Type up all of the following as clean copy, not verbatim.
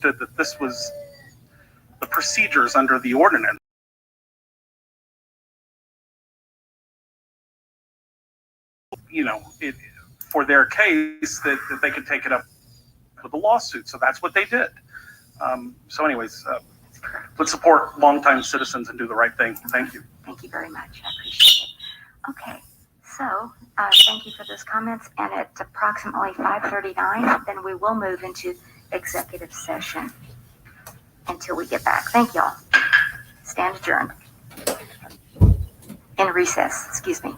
that this was the procedures under the ordinance. It, for their case, that they could take it up with a lawsuit. So that's what they did. So anyways, let's support longtime citizens and do the right thing. Thank you. Thank you very much. I appreciate it. Okay, so thank you for those comments. And at approximately 5:39, then we will move into executive session until we get back. Thank y'all. Stand adjourned. In recess, excuse me.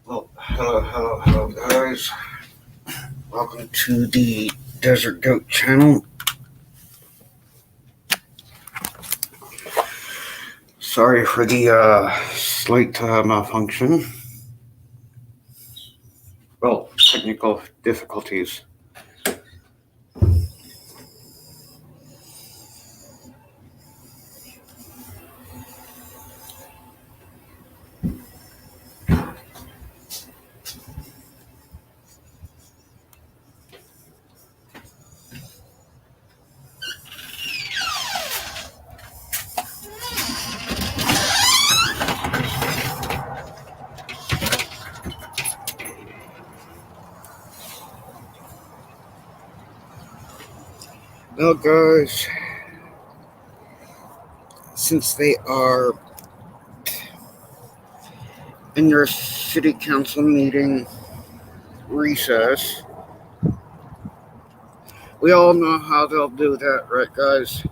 Well, hello, guys. Welcome to the Desert Goat channel. Sorry for the slight malfunction. Well, technical difficulties. Well, guys, since they are in their city council meeting recess, we all know how they'll do that, right, guys?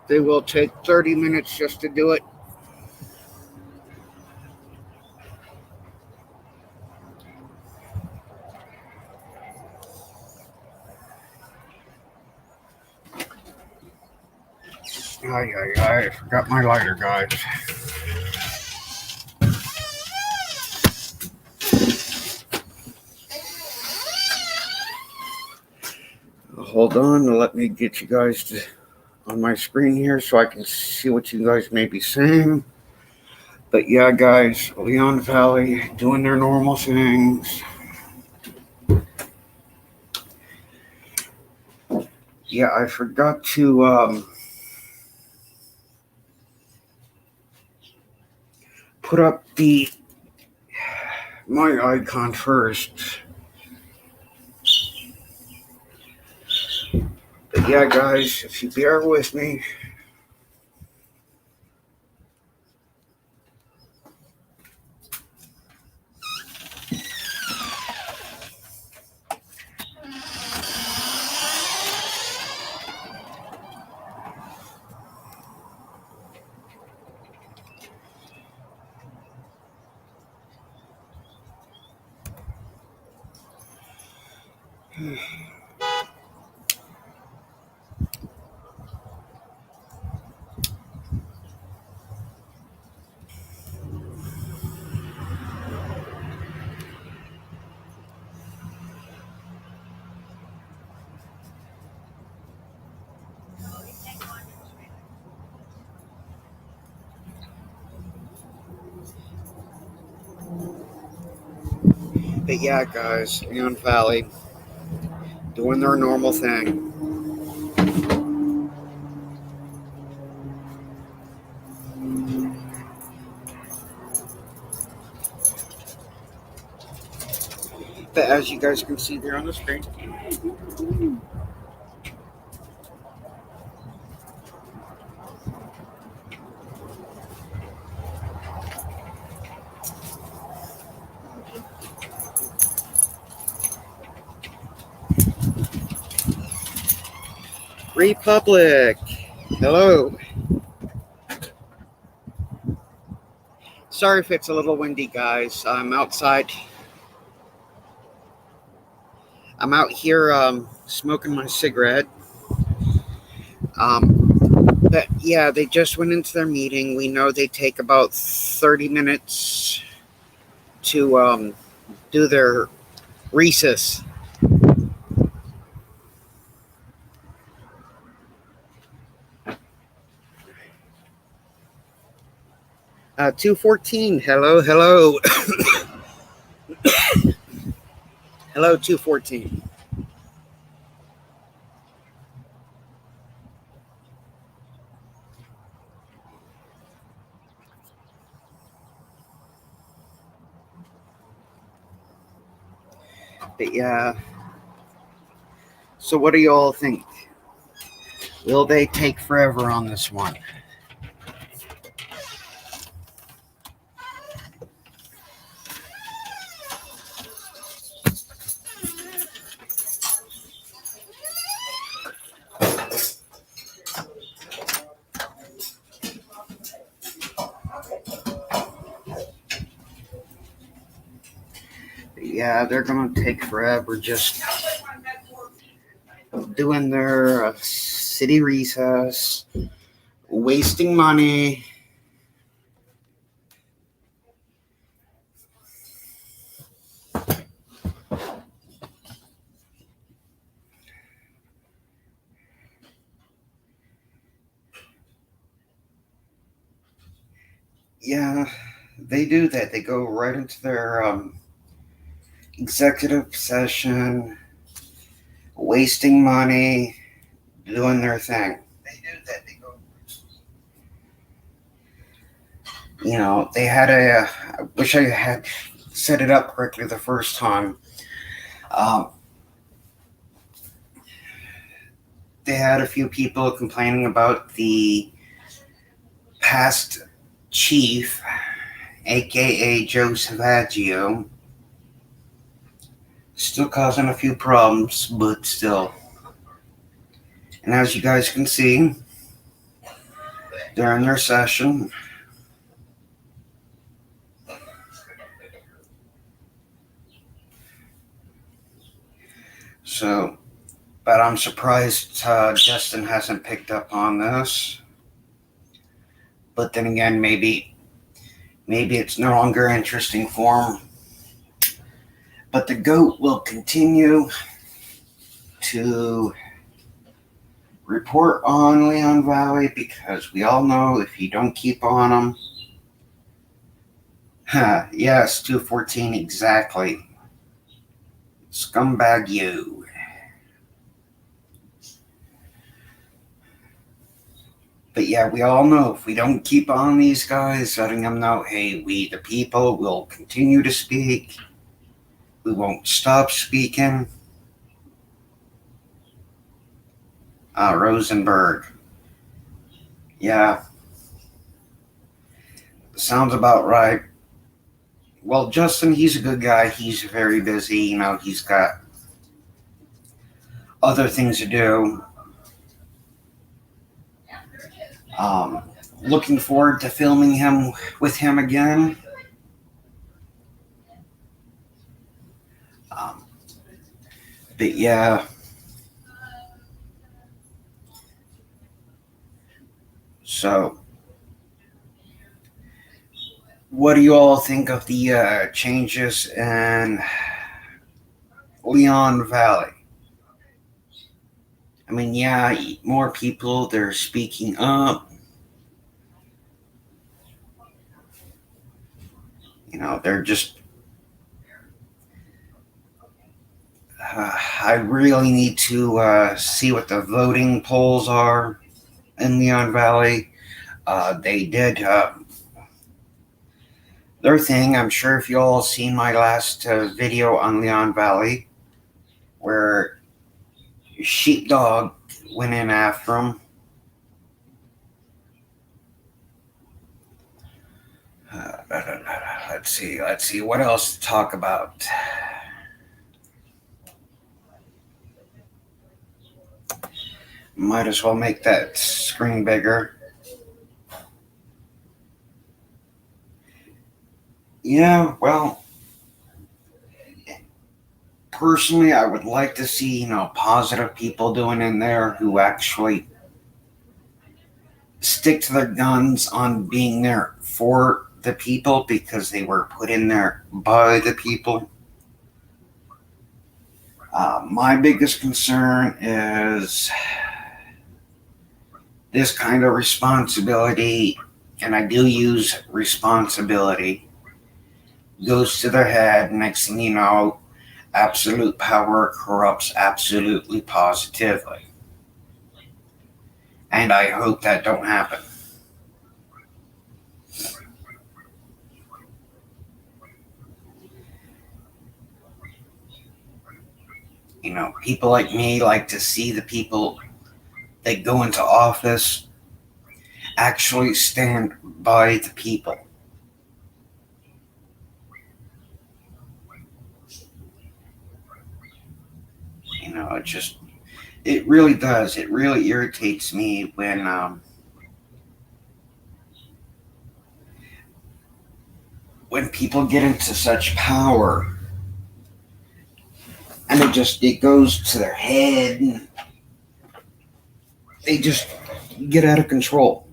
They will take 30 minutes just to do it. I forgot my lighter, guys. Hold on, let me get you guys on my screen here so I can see what you guys may be saying. But yeah, guys, Leon Valley doing their normal things. Yeah, I forgot to put up my icon first. But yeah, guys, if you bear with me. But yeah, guys, Leon Valley doing their normal thing. But as you guys can see there on the screen, Republic, hello. Sorry if it's a little windy, guys. I'm outside. I'm out here smoking my cigarette. But yeah, they just went into their meeting. We know they take about 30 minutes to do their recess. 214. Hello, hello. Hello, 214. But yeah. So what do you all think? Will they take forever on this one? Yeah, they're going to take forever just doing their city recess, wasting money. Yeah, they do that. They go right into their executive session, wasting money, doing their thing. They do that. They go. You know, they had I wish I had set it up correctly the first time. Um, they had a few people complaining about the past chief, aka Joe Savaggio, still causing a few problems, but still. And as you guys can see, during their session, so, but I'm surprised Justin hasn't picked up on this. But then again, maybe it's no longer interesting for him. But the GOAT will continue to report on Leon Valley because we all know if you don't keep on them, yes, 214 exactly. Scumbag you. But yeah, we all know if we don't keep on these guys, letting them know, hey, we the people will continue to speak. We won't stop speaking. Rosenberg. Yeah. Sounds about right. Well, Justin, he's a good guy. He's very busy. You know, he's got other things to do. Looking forward to filming him with him again. But yeah. So, what do you all think of the changes in Leon Valley? I mean, yeah, more people, they're speaking up. You know, they're just. I really need to see what the voting polls are in Leon Valley. They did their thing. I'm sure if you all seen my last video on Leon Valley, where Sheepdog went in after him. Let's see what else to talk about. Might as well make that screen bigger. Yeah, well, personally, I would like to see, positive people doing in there who actually stick to their guns on being there for the people because they were put in there by the people. My biggest concern is this kind of responsibility, and I do use responsibility, goes to their head. Next thing you know, absolute power corrupts absolutely positively. And I hope that don't happen. You know, people like me like to see the people that go into office actually stand by the people. You know, it really does. It really irritates me when people get into such power and it goes to their head and they just get out of control.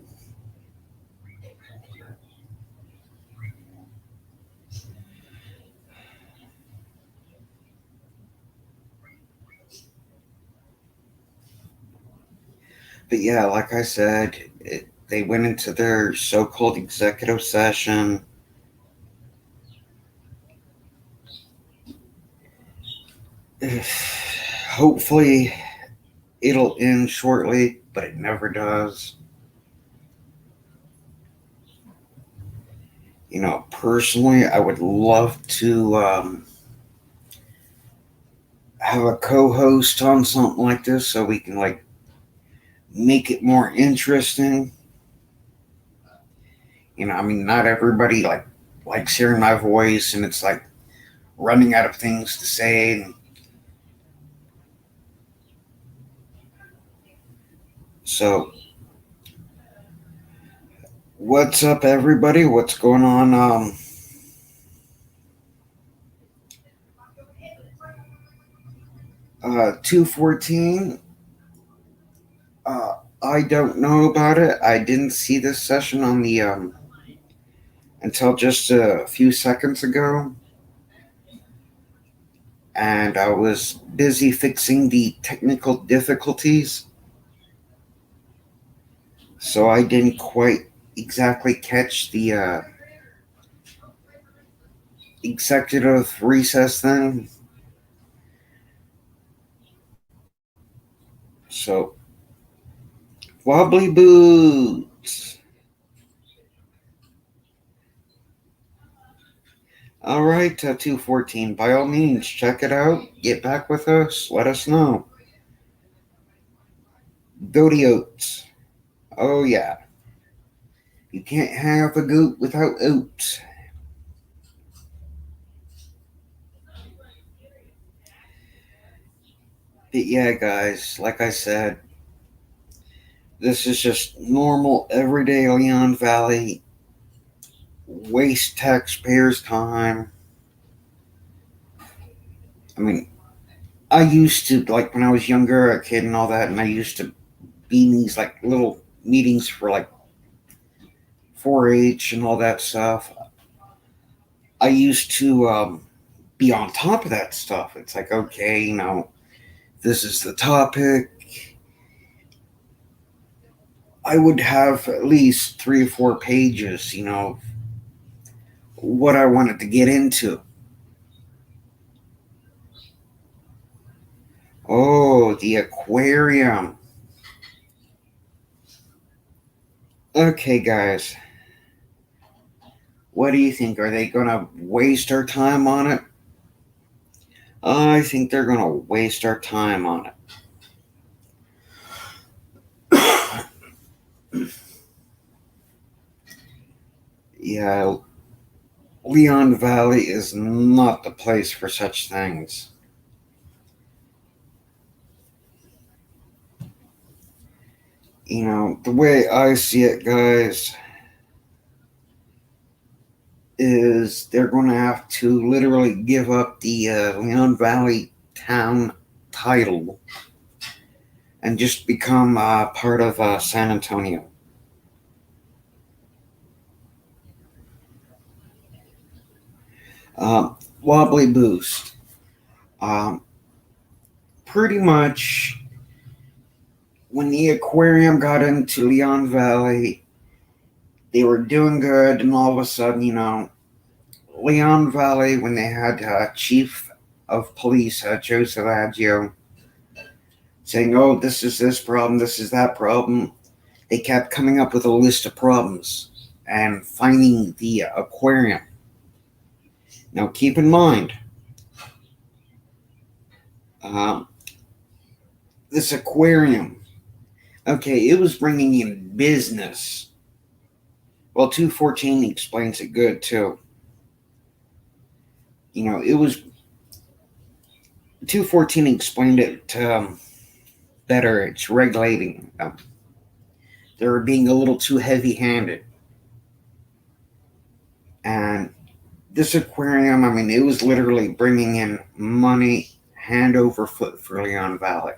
But yeah, like I said, they went into their so-called executive session. Hopefully it'll end shortly, but it never does. You know, personally, I would love to have a co-host on something like this so we can like make it more interesting. You know, I mean, not everybody likes hearing my voice, and it's like running out of things to say. So, what's up, everybody? What's going on? 214. I don't know about it. I didn't see this session on the until just a few seconds ago, and I was busy fixing the technical difficulties, so I didn't quite exactly catch the executive recess thing. So, wobbly boots. All right, 214. By all means, check it out. Get back with us. Let us know. Goaty oats. Oh, yeah. You can't have a goat without oats. But yeah, guys, like I said, this is just normal, everyday Leon Valley. Waste taxpayers' time. I mean, I used to, like, when I was younger, a kid and all that, and I used to be in these, like, little meetings for, like, 4-H and all that stuff. I used to be on top of that stuff. It's like, okay, you know, this is the topic. I would have at least 3 or 4 pages, you know, what I wanted to get into. Oh, the aquarium. Okay, guys. What do you think? Are they going to waste our time on it? I think they're going to waste our time on it. Yeah, Leon Valley is not the place for such things. You know, the way I see it, guys, is they're going to have to literally give up the Leon Valley town title and just become part of San Antonio. Wobbly Boost. Um, Pretty much when the aquarium got into Leon Valley, they were doing good, and all of a sudden, Leon Valley, when they had Chief of Police Joe Savaggio saying, "Oh, this problem, this is that problem," they kept coming up with a list of problems and finding the aquarium. Now, keep in mind, um, this aquarium, okay, it was bringing in business. Well, 214 explains it good too. It was 214 explained it better. It's regulating. They were being a little too heavy-handed, and this aquarium, I mean, it was literally bringing in money hand over foot for Leon Valley,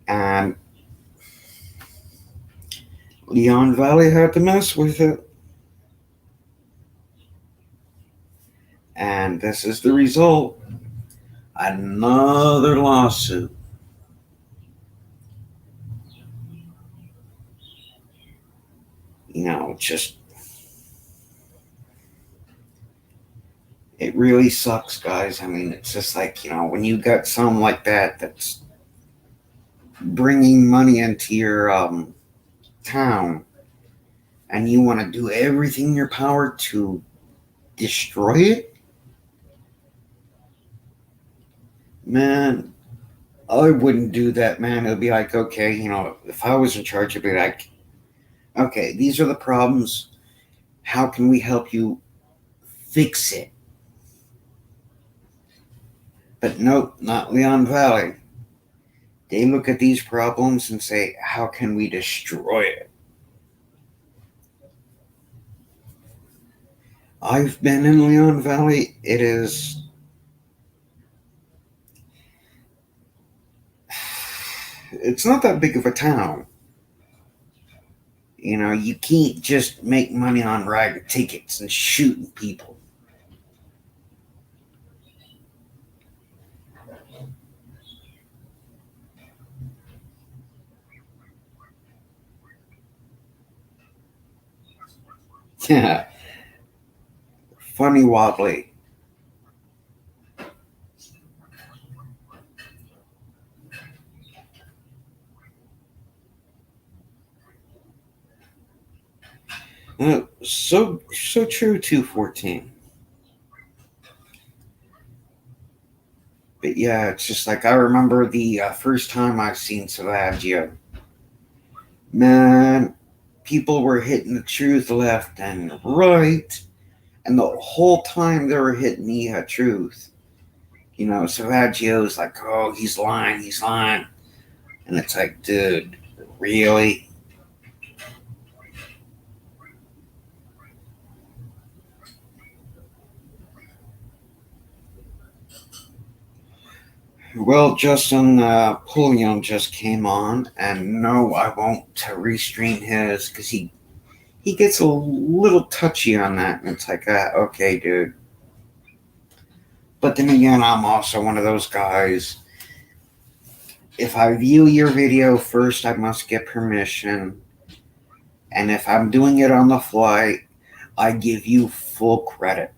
and Leon Valley had to mess with it. And this is the result. Another lawsuit. Just it really sucks, guys. I mean, it's just like, when you got something like that that's bringing money into your town, and you want to do everything in your power to destroy it, man, I wouldn't do that, man. It'd be like, okay, if I was in charge, it'd be like, okay, these are the problems. How can we help you fix it? But nope, not Leon Valley. They look at these problems and say, how can we destroy it? I've been in Leon Valley. It's not that big of a town. You can't just make money on ragged tickets and shooting people. Yeah. Funny wobbly. So true, 214. But yeah, it's just like I remember the first time I've seen Savaggio. Man, people were hitting the truth left and right, and the whole time they were hitting the truth. Savaggio's like, "Oh, he's lying, and it's like, dude, really?" Well, Justin Pulliam just came on, and no, I won't restream his because he gets a little touchy on that, and it's like, okay, dude. But then again, I'm also one of those guys. If I view your video first, I must get permission, and if I'm doing it on the fly, I give you full credit.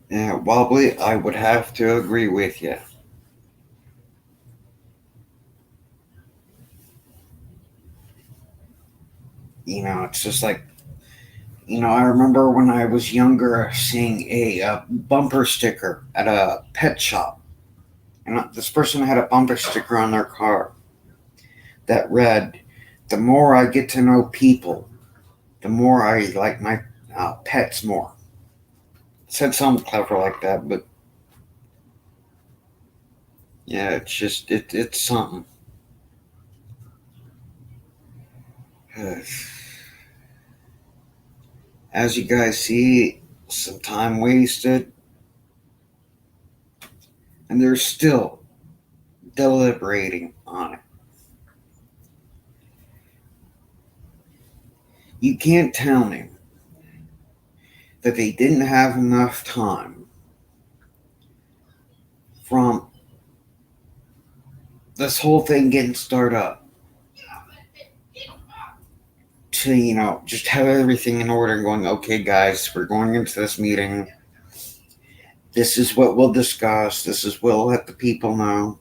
Yeah, Wobbly, I would have to agree with you. It's just like, I remember when I was younger seeing a bumper sticker at a pet shop. And this person had a bumper sticker on their car that read, "The more I get to know people, the more I like my pets more." It said something clever like that, but yeah, it's just, it's something. As you guys see, some time wasted, and they're still deliberating on it. You can't tell me that they didn't have enough time from this whole thing getting started up to, just have everything in order and going, okay, guys, we're going into this meeting. This is what we'll discuss. This is what we'll let the people know.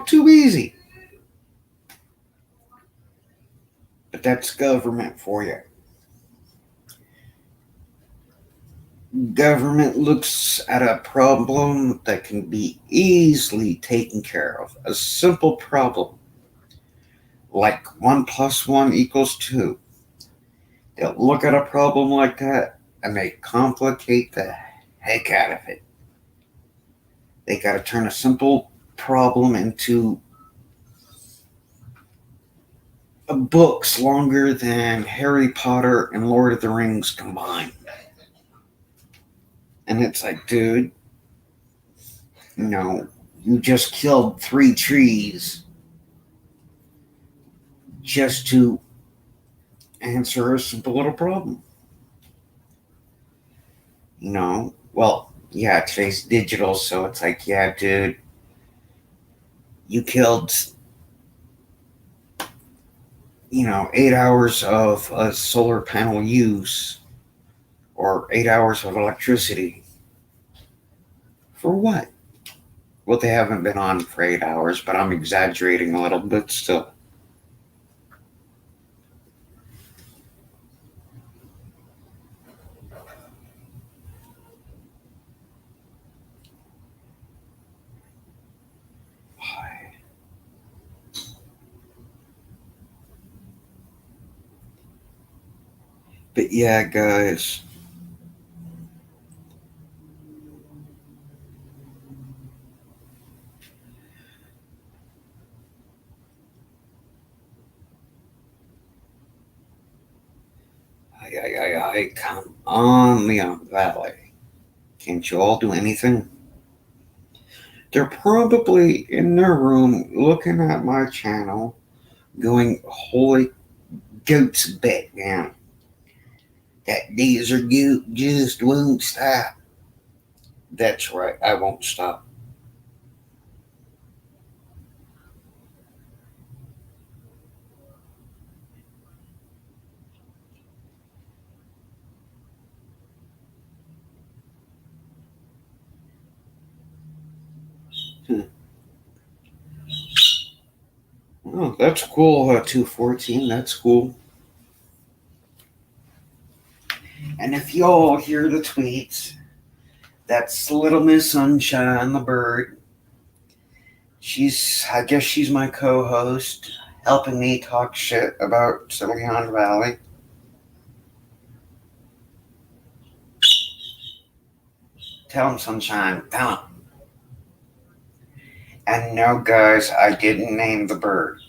Too easy. But that's government for you. Government looks at a problem that can be easily taken care of. A simple problem, like 1 + 1 = 2. They'll look at a problem like that and they complicate the heck out of it. They got to turn a simple problem into books longer than Harry Potter and Lord of the Rings combined. And it's like, dude, you just killed 3 trees just to answer a simple little problem. Well, yeah, today's digital, so it's like, yeah, dude, you killed 8 hours of solar panel use or 8 hours of electricity. For what? Well, they haven't been on for 8 hours, but I'm exaggerating a little bit still. But yeah, guys. Come on, Leon Valley. Can't you all do anything? They're probably in their room looking at my channel going, holy goats bet down. That diesel goat just won't stop. That's right, I won't stop. Oh, that's cool, 214, that's cool. And if y'all hear the tweets, that's Little Miss Sunshine, the bird. I guess she's my co-host, helping me talk shit about Silicon Valley. Tell him, Sunshine, tell him. And no, guys, I didn't name the bird.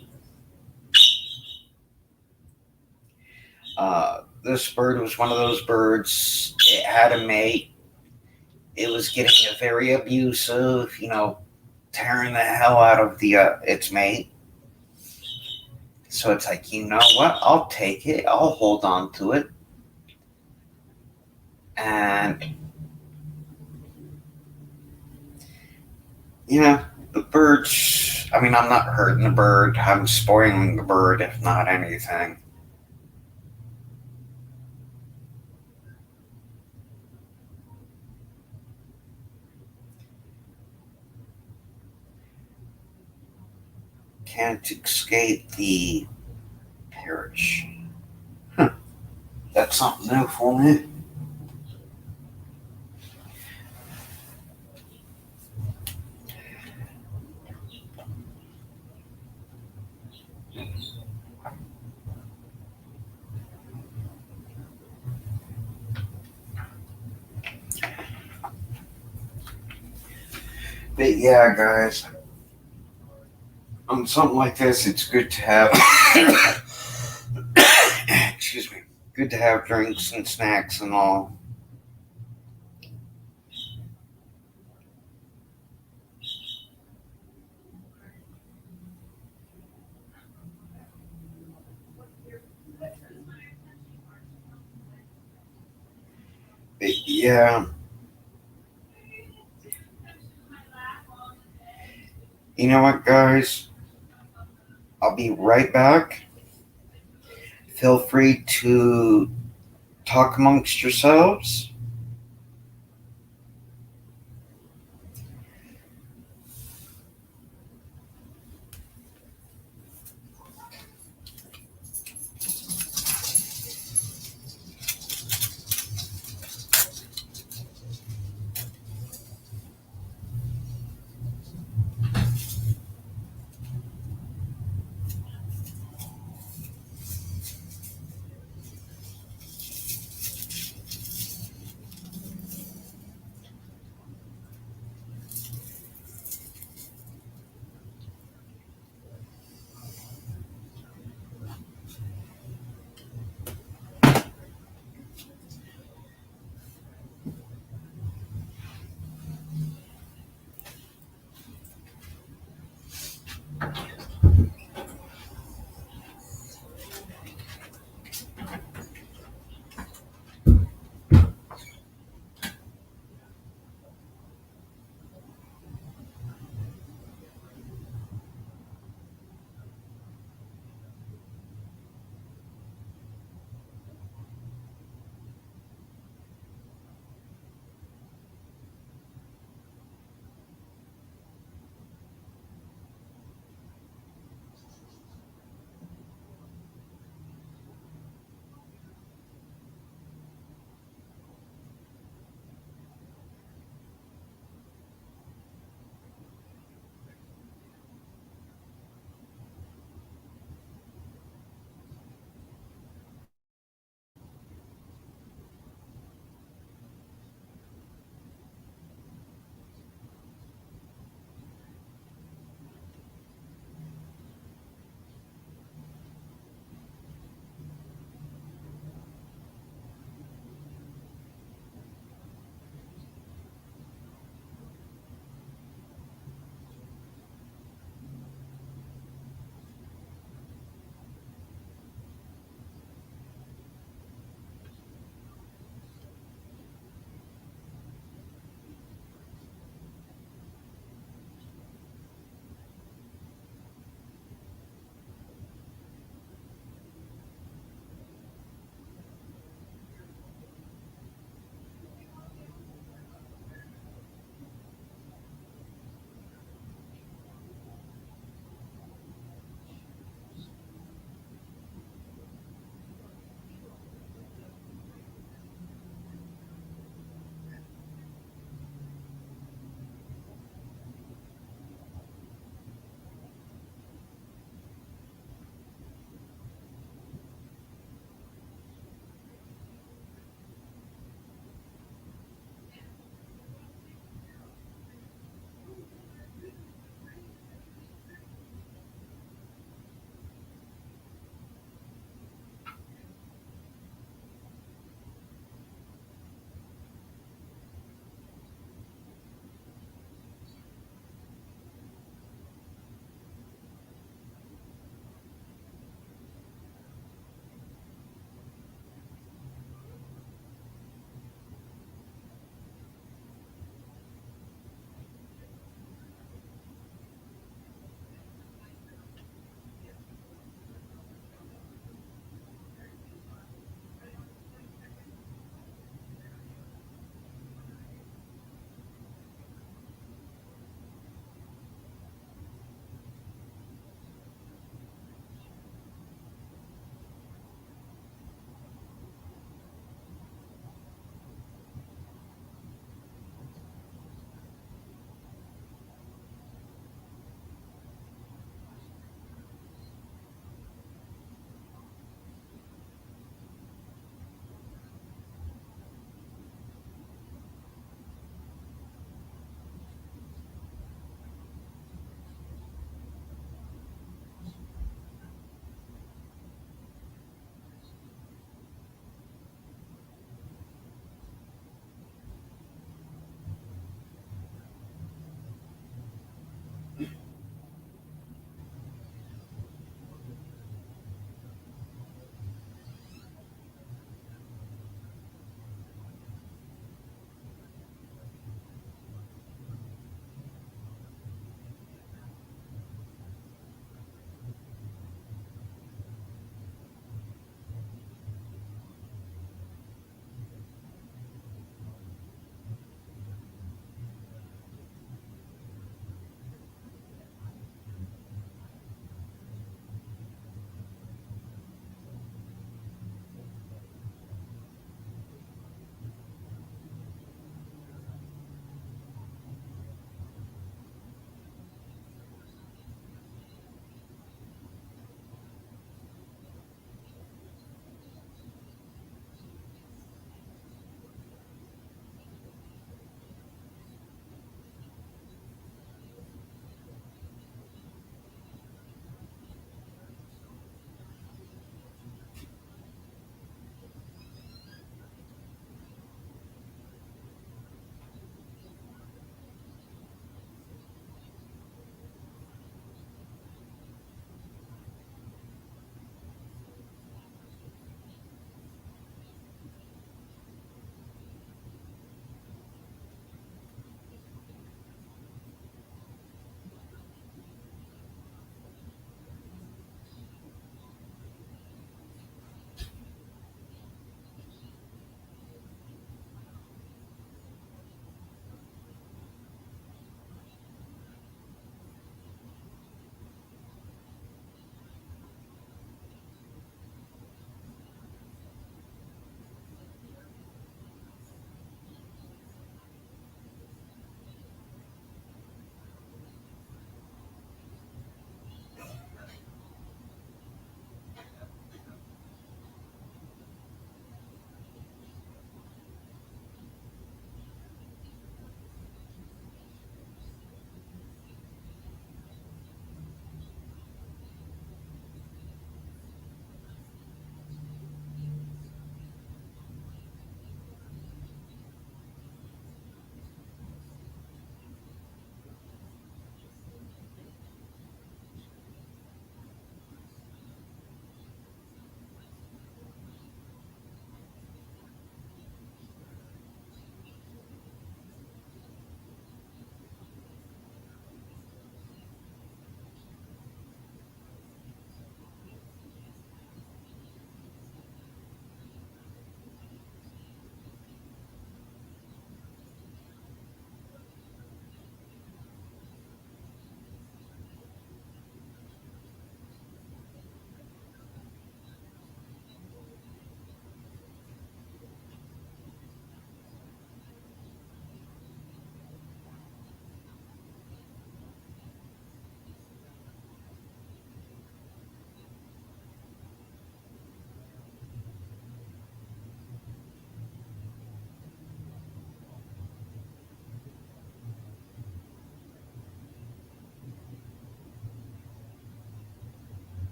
This bird was one of those birds. It had a mate. It was getting very abusive, tearing the hell out of its mate. So it's like, you know what? I'll take it. I'll hold on to it. And, the birds, I'm not hurting the bird. I'm spoiling the bird, if not anything. Can't escape the parish. That's something new for me. But yeah, guys, on something like this, it's good to have excuse me, good to have drinks and snacks and all. But yeah, you know what, guys? I'll be right back. Feel free to talk amongst yourselves.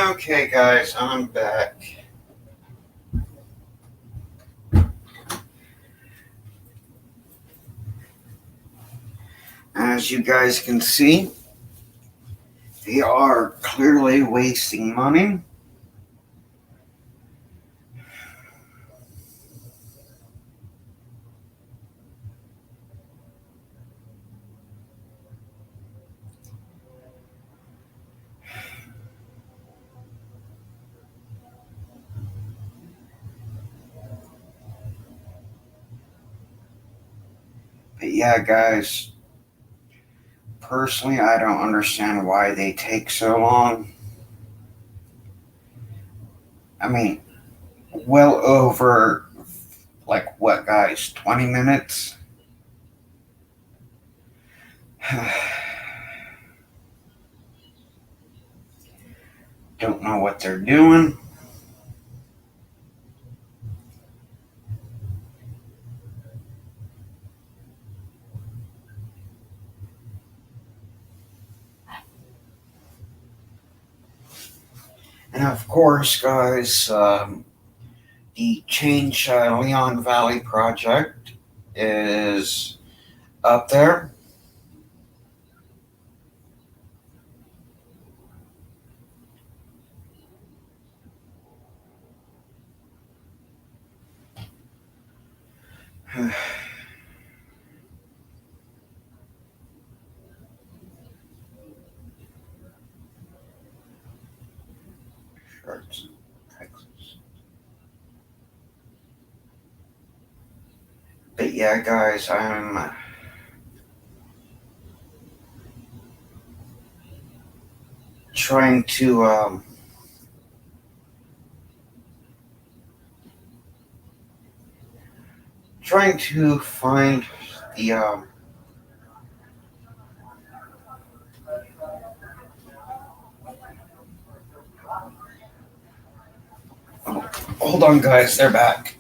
Okay, guys, I'm back. As you guys can see, they are clearly wasting money. But yeah, guys, personally, I don't understand why they take so long. I mean, well over, like, what, guys, 20 minutes? Don't know what they're doing. And of course, guys, the Change Leon Valley project is up there. Sharks, Texas. But yeah, guys, I'm trying to find the oh, hold on, guys, they're back.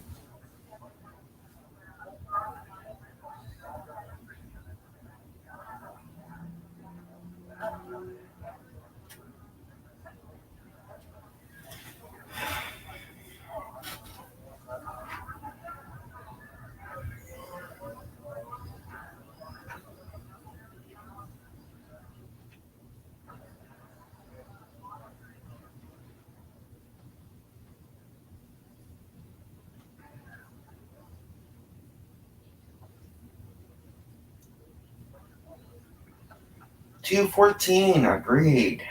$214, agreed.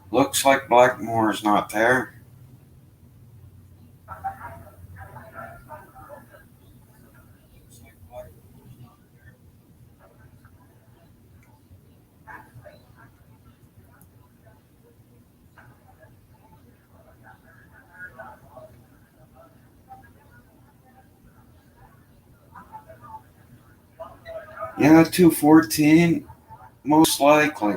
Looks like Blackmore's not there. Yeah, 214, most likely.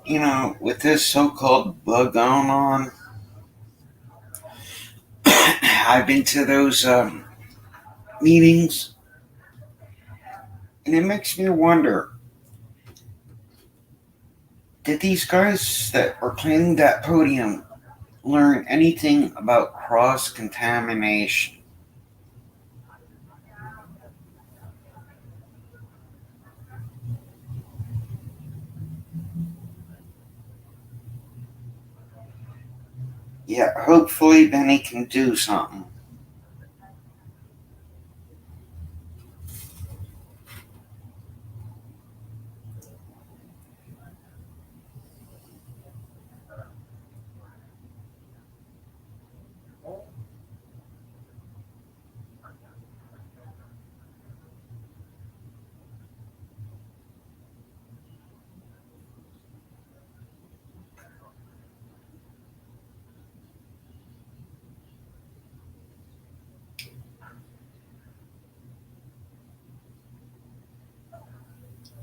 You know, with this so-called bug going on, I've been to those meetings, and it makes me wonder, did these guys that were planning that podium learn anything about cross-contamination? Yeah, hopefully Benny can do something.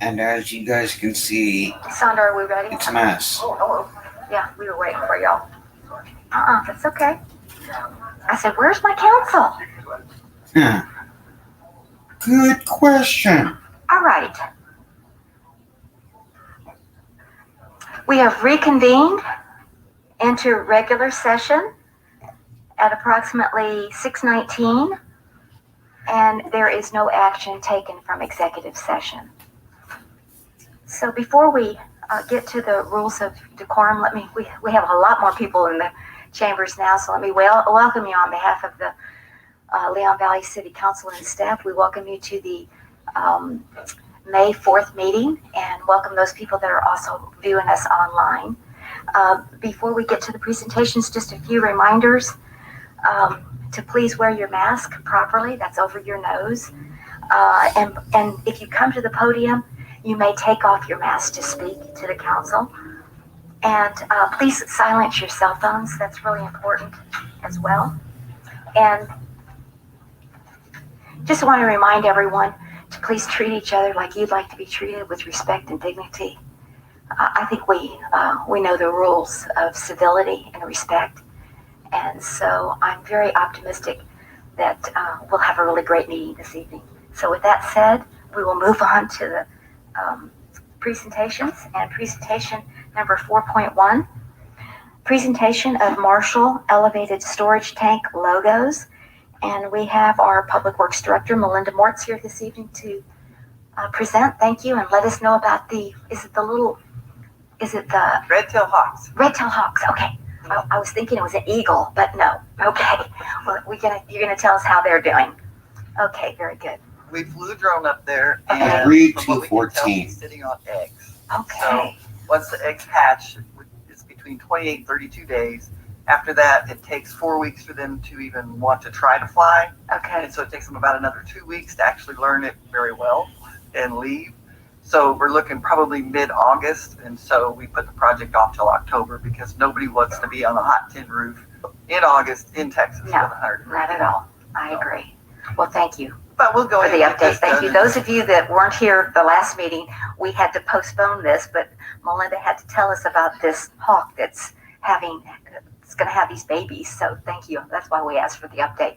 And as you guys can see, Sandra, are we ready? it's a mess. Oh, hello. Yeah, we were waiting for y'all. That's okay. I said, where's my counsel? Huh. Good question. All right. We have reconvened into regular session at approximately 6:19, and there is no action taken from executive session. So before we get to the rules of decorum, we have a lot more people in the chambers now, so let me welcome you on behalf of the Leon Valley City Council and staff. We welcome you to the May 4th meeting, and welcome those people that are also viewing us online. Before we get to the presentations, just a few reminders to please wear your mask properly. That's over your nose. And if you come to the podium, you may take off your mask to speak to the council. And please silence your cell phones. That's really important as well. And just want to remind everyone to please treat each other like you'd like to be treated, with respect and dignity. I think we know the rules of civility and respect. And so I'm very optimistic that we'll have a really great meeting this evening. So with that said, we will move on to the presentations. And presentation number 4.1, presentation of Marshall Elevated Storage Tank logos. And we have our Public Works Director, Melinda Mortz, here this evening to present. Thank you, and let us know about the Red-tailed hawks. Red-tailed hawks? Okay. I was thinking it was an eagle, but no. Okay. Well, you're gonna tell us how they're doing. Okay, very good. We flew the drone up there, Okay. and Agreed from to what we can tell, 14. he's sitting on eggs. Okay. Once the eggs hatch, it's between 28 and 32 days. After that, it takes 4 weeks for them to even want to try to fly. Okay. And so it takes them about another 2 weeks to actually learn it very well and leave. So we're looking probably mid-August, and so we put the project off till October because nobody wants to be on a hot tin roof in August in Texas. No, with 100 not at all. I agree. Well, thank you But we'll go for the ahead and get update. this Thank done you. and- Those of you that weren't here the last meeting, we had to postpone this, but Melinda had to tell us about this hawk it's going to have these babies. So thank you. That's why we asked for the update.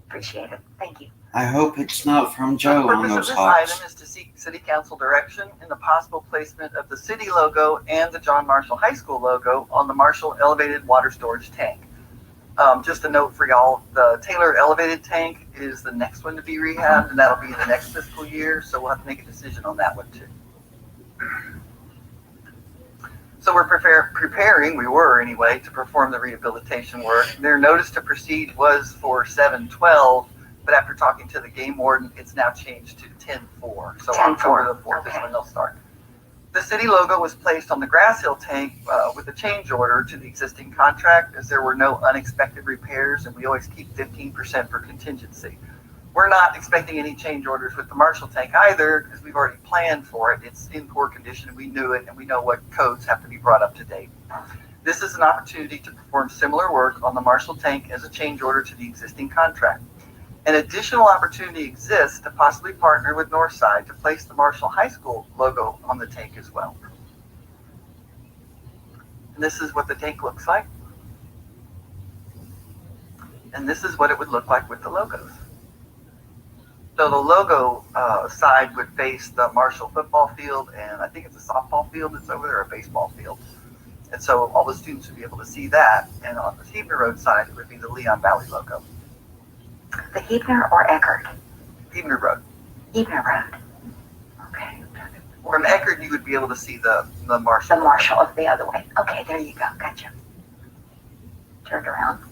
Appreciate it. Thank you. I hope it's not from The Joe on purpose of those this hawks. item is to seek City Council direction in the possible placement of the city logo and the John Marshall High School logo on the Marshall Elevated Water Storage Tank. Just a note for y'all, the Taylor Elevated Tank is the next one to be rehabbed, and that'll be in the next fiscal year, so we'll have to make a decision on that one too. So we're preparing, we were anyway, to perform the rehabilitation work. Their notice to proceed was for 7/12, but after talking to the game warden, it's now changed to 10/4. So 10/4, October the 4th is okay. when they'll start. The city logo was placed on the Grass Hill tank with a change order to the existing contract, as there were no unexpected repairs, and we always keep 15% for contingency. We're not expecting any change orders with the Marshall tank either, because we've already planned for it. It's in poor condition, and we knew it, and we know what codes have to be brought up to date. This is an opportunity to perform similar work on the Marshall tank as a change order to the existing contract. An additional opportunity exists to possibly partner with Northside to place the Marshall High School logo on the tank as well. And this is what the tank looks like. And this is what it would look like with the logos. So the logo side would face the Marshall football field, and I think it's a softball field that's over there, or a baseball field. And so all the students would be able to see that. And on the Hebner Road side, it would be the Leon Valley logo. The Hebner or Eckerd? Hebner Road. Hebner Road. Okay. From Eckerd, you would be able to see the The Marshall. Marshall of the other way. Okay, there you go. Gotcha. Turned around.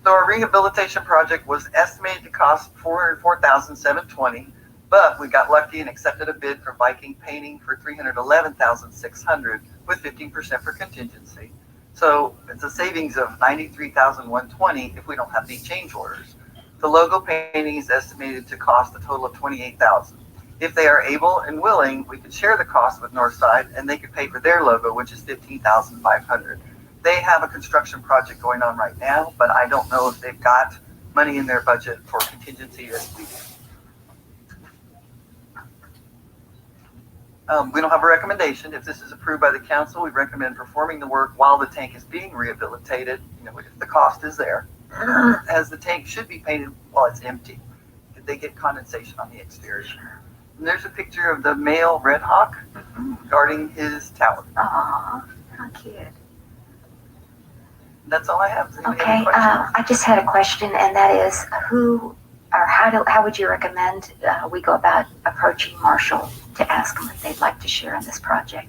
So our rehabilitation project was estimated to cost $404,720, but we got lucky and accepted a bid from Viking Painting for $311,600 with 15% for contingency. So it's a savings of $93,120 if we don't have any change orders. The logo painting is estimated to cost a total of $28,000. If they are able and willing, we could share the cost with Northside, and they could pay for their logo, which is $15,500. They have a construction project going on right now, but I don't know if they've got money in their budget for contingency as we do. We don't have a recommendation. If this is approved by the council, we recommend performing the work while the tank is being rehabilitated, if the cost is there, as the tank should be painted while it's empty. If they get condensation on the exterior. And there's a picture of the male Red Hawk guarding his tower. Aw, how cute. That's all I have. Does anybody have Okay, any questions? I just had a question, and that is how would you recommend we go about approaching Marshall to ask them if they'd like to share in this project?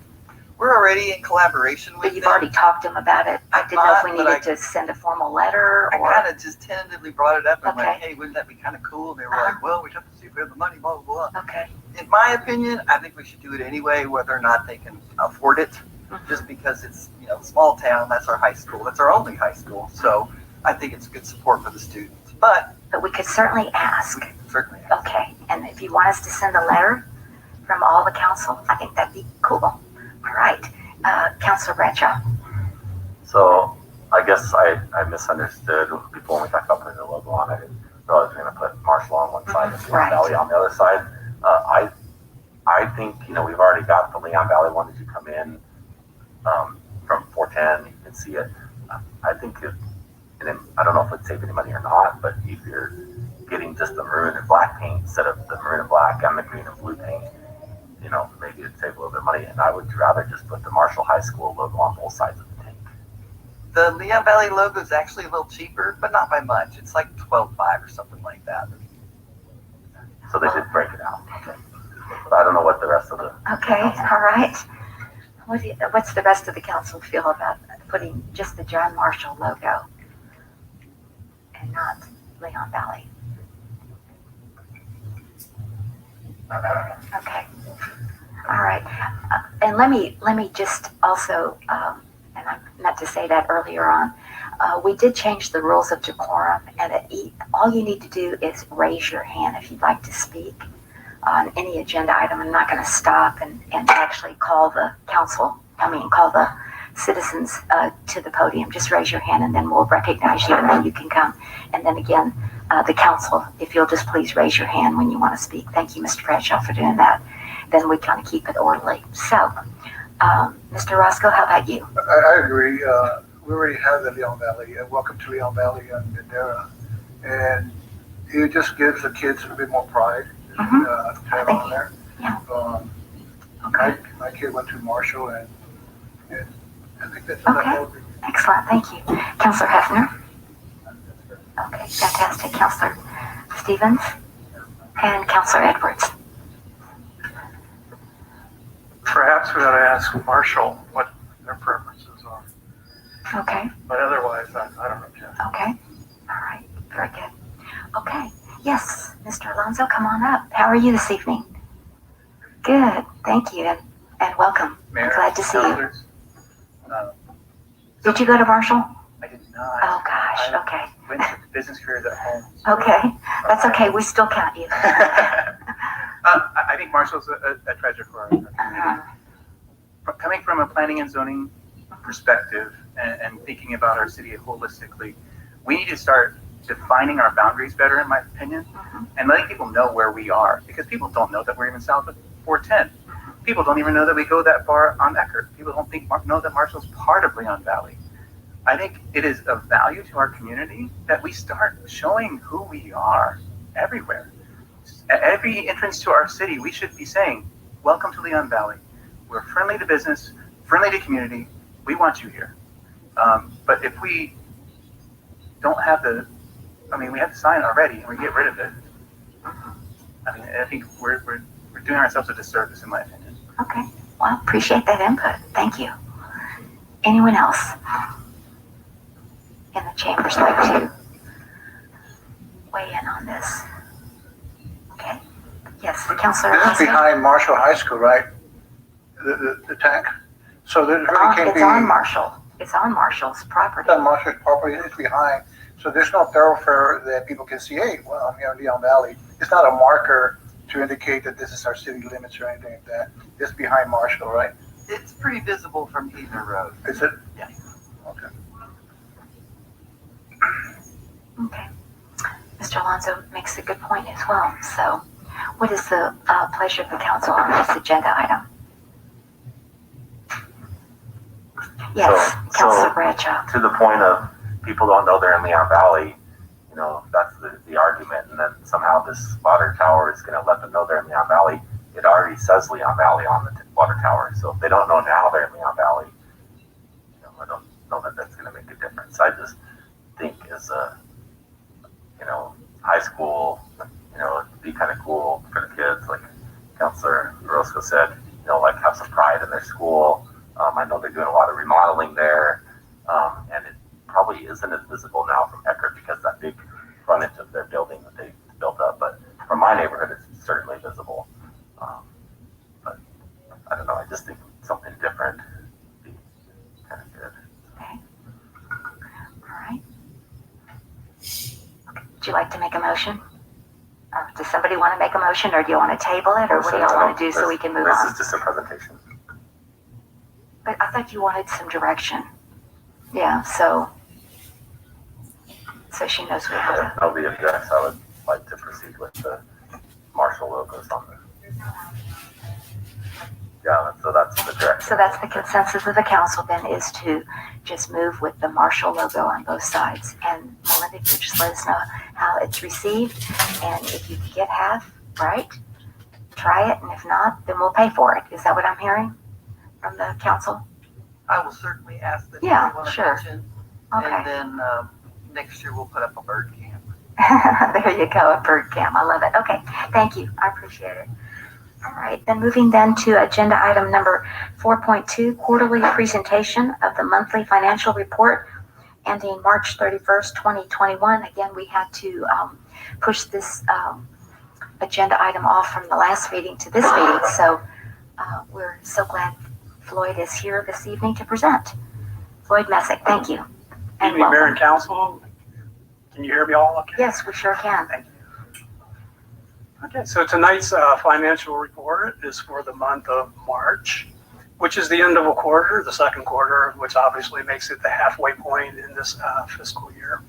We're already in collaboration But with you've them. already talked to them about it. I didn't know if we But I- needed to send a formal letter I or. kind of just tentatively brought it up and Okay. like, hey, wouldn't that be kind of cool? And they were like, well, we'd have to see if we have the money, blah, blah, blah. Okay. In my opinion, I think we should do it anyway, whether or not they can afford it, just because it's, a small town, that's our high school, that's our only high school. So I think it's good support for the students, but But we could certainly ask. we can certainly ask. Okay, and if you want us to send a letter from all the council, I think that'd be cool. All right, Councilor Bradshaw. So I guess I misunderstood people when we talked about putting the logo on it. I didn't realize we were going to put Marshall on one side and Leon Right. Valley on the other side. I think, we've already got the Leon Valley one as you come in from 410. You can see it. I think and I don't know if it'd save any money or not, but if you're getting just the maroon and black paint instead of the maroon and black and the green and blue paint, maybe it'd save a little bit of money. And I would rather just put the Marshall High School logo on both sides of the tank. The Leon Valley logo is actually a little cheaper, but not by much. It's like $12.5 or something like that. So they did break it out. Okay. But I don't know what the rest of the Okay, all right. What's the rest of the council feel about putting just the John Marshall logo and not Leon Valley? Okay. All right. And let me just also, and I meant to say that earlier on, we did change the rules of decorum, and all you need to do is raise your hand if you'd like to speak on any agenda item. I'm not going to stop and actually call the citizens to the podium. Just raise your hand and then we'll recognize you and then you can come. And then again, the council, if you'll just please raise your hand when you want to speak. Thank you, Mr. Bradshaw, for doing that. Then we kind of keep it orderly. So, Mr. Roscoe, how about you? I agree. We already have the Leon Valley. Welcome to Leon Valley on Bandera. And it just gives the kids a bit more pride to have on there. Yeah. Okay. My kid went to Marshall, and I think that's Okay. enough. Excellent. Thank you. Councilor Hefner? Okay, fantastic. Councilor Stevens? And Councilor Edwards? Perhaps we ought to ask Marshall what their preferences are, Okay. but otherwise, I don't know, Jeff. Okay. All right. Very good. Okay. Yes, Mr. Alonso, come on up. How are you this evening? Good. Thank you and welcome. I'm glad to see you. Councilors, Did you go to Marshall? I did not. Oh gosh. Okay. Went to business careers at home. Okay. That's okay. We still count you. I think Marshall's a treasure for our community. Coming from a planning and zoning perspective and thinking about our city holistically, we need to start defining our boundaries better, in my opinion, and letting people know where we are, because people don't know that we're even south of 410. People don't even know that we go that far on Eckerd. People don't know that Marshall's part of Leon Valley. I think it is of value to our community that we start showing who we are everywhere. At every entrance to our city, we should be saying, welcome to Leon Valley. We're friendly to business, friendly to community. We want you here. But if we don't have we have the sign already and we get rid of it, I think we're doing ourselves a disservice, in my opinion. Okay. Well, appreciate that input. Thank you. Anyone else in the chambers like to weigh in on this? Okay. Yes, the Councilor. This is behind Marshall High School, right? The tank. So there really can't It's be. on Marshall. It's on Marshall's property. It's on Marshall's property. It's behind. So there's no thoroughfare that people can see. Hey, well, I'm here in Leon Valley. It's not a marker to indicate that this is our city limits or anything like that. It's behind Marshall, right? It's pretty visible from either road. Is it? Yeah. Okay. Okay. Mr. Alonso makes a good point as well. So what is the pleasure of the council on this agenda item? Yes, So- Councilor so- Bradshaw. To the point of people don't know they're in Leon Valley, you know, that's the argument. And then somehow this water tower is going to let them know they're in Leon Valley. It already says Leon Valley on the water tower. So if they don't know now they're in Leon Valley, you know, I don't know that that's going to make a difference. I just think as a, you know, high school, you know, it'd be kind of cool for the kids, like Councilor Orozco said, you know, like have some pride in their school. I know they're doing a lot of remodeling there, and it probably isn't as visible now from Eckerd because that big frontage of their building that they built up. But from my neighborhood, it's certainly visible. But I don't know. I just think something different would be kind of good. Okay. All right. Would you like to make a motion? Or does somebody want to make a motion, or do you want to table it, or what do y'all want to do so we can move on? This is just a presentation. But I thought you wanted some direction. Yeah, so she knows we have If nobody objects, I would like to proceed with the Marshall logos on there. Yeah, so that's the direction. So that's the consensus of the council then, is to just move with the Marshall logo on both sides. And Melinda, if you just let us know how it's received, and if you get half, right, try it, and if not, then we'll pay for it. Is that what I'm hearing from the council? I will certainly ask that. Yeah, if they want to sure. mention, Okay. And then next year we'll put up a bird camp. There you go, a bird cam. I love it. Okay, thank you. I appreciate it. All right, then moving then to agenda item number 4.2, quarterly presentation of the monthly financial report ending March 31st, 2021. Again, we had to push this agenda item off from the last meeting to this meeting. So we're so glad Floyd is here this evening to present. Floyd Messick, thank you. And Evening, Mayor and welcome. Council. Can you hear me all okay? Yes, we sure can. Thank you. Okay, so tonight's financial report is for the month of March, which is the end of a quarter, the second quarter, which obviously makes it the halfway point in this fiscal year.